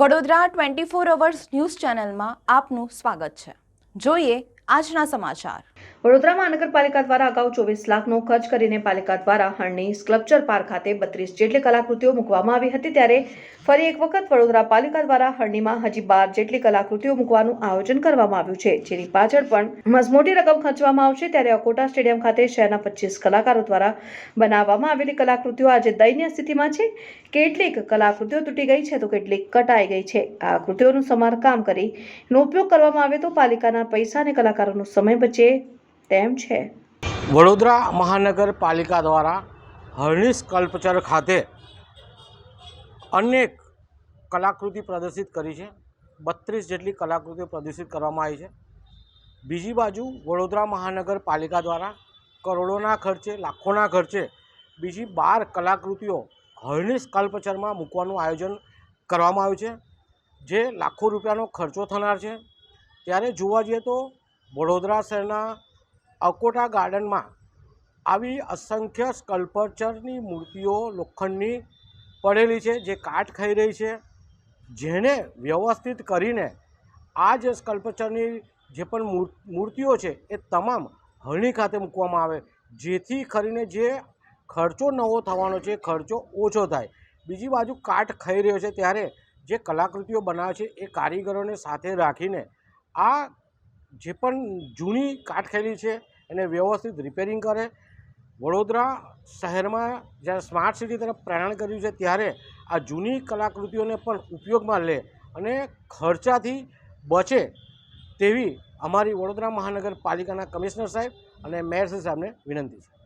Vadodara 24 hours news ચેનલમાં આપનું સ્વાગત છે। જોઈએ આજના સમાચાર। વડોદરા મહાનગરપાલિકા દ્વારા અગાઉ 24 લાખનો ખર્ચ કરીને પાલિકા દ્વારા હરણી સ્કલ્પચર પાર્ક ખાતે 32 જેટલી કલાકૃતિઓ મૂકવામાં આવી હતી, ત્યારે ફરી એક વખત વડોદરા પાલિકા દ્વારા હરણીમાં હજી 12 જેટલી કલાકૃતિઓ મૂકવાનું આયોજન કરવામાં આવ્યું છે, જેની પાછળ પણ મસમોટી રકમ ખર્ચવામાં આવશે। ત્યારે અકોટા સ્ટેડિયમ ખાતે શહેરના 25 કલાકારો દ્વારા બનાવવામાં આવેલી કલાકૃતિઓ આજે દયનીય સ્થિતિમાં છે। કેટલીક કલાકૃતિઓ તૂટી ગઈ છે તો કેટલીક કટાઈ ગઈ છે। આ કૃતિઓનું સમારકામ કરી એનો ઉપયોગ કરવામાં આવે તો પાલિકાના પૈસા અને કલાકારોનો સમય બચે તેમ છે। વડોદરા મહાનગરપાલિકા દ્વારા હરણી સ્કલ્પચર ખાતે અનેક કલાકૃતિ પ્રદર્શિત કરી છે। 32 જેટલી કલાકૃતિઓ પ્રદર્શિત કરવામાં આવી છે। બીજી બાજુ વડોદરા મહાનગરપાલિકા દ્વારા કરોડોના ખર્ચે, લાખોના ખર્ચે બીજી 12 કલાકૃતિઓ હરણી સ્કલ્પચરમાં મૂકવાનું આયોજન કરવામાં આવ્યું છે, જે લાખો રૂપિયાનો ખર્ચો થનાર છે। ત્યારે જોવા જઈએ તો વડોદરા શહેરના અકોટા ગાર્ડનમાં આવી અસંખ્ય સ્કલ્પચરની મૂર્તિઓ લોખંડની પડેલી છે, જે કાટ ખાઈ રહી છે, જેને વ્યવસ્થિત કરીને આ જે સ્કલ્પચરની જે પણ મૂર્તિઓ છે એ તમામ હરણી ખાતે મૂકવામાં આવે, જેથી કરીને જે ખર્ચો નવો થવાનો છે ખર્ચો ઓછો થાય। બીજી બાજુ કાટ ખાઈ રહ્યો છે, ત્યારે જે કલાકૃતિઓ બનાવે છે એ કારીગરોને સાથે રાખીને આ જે પણ જૂની કાટ ખાયેલી છે એને વ્યવસ્થિત રિપેરિંગ કરે। વડોદરા શહેરમાં જ્યારે સ્માર્ટ સિટી તરફ પ્રયાણ કર્યું છે, ત્યારે આ જૂની કલાકૃતિઓને પણ ઉપયોગમાં લે અને ખર્ચાથી બચે તેવી અમારી વડોદરા મહાનગરપાલિકાના કમિશનર સાહેબ અને મેયર સાહેબને વિનંતી છે।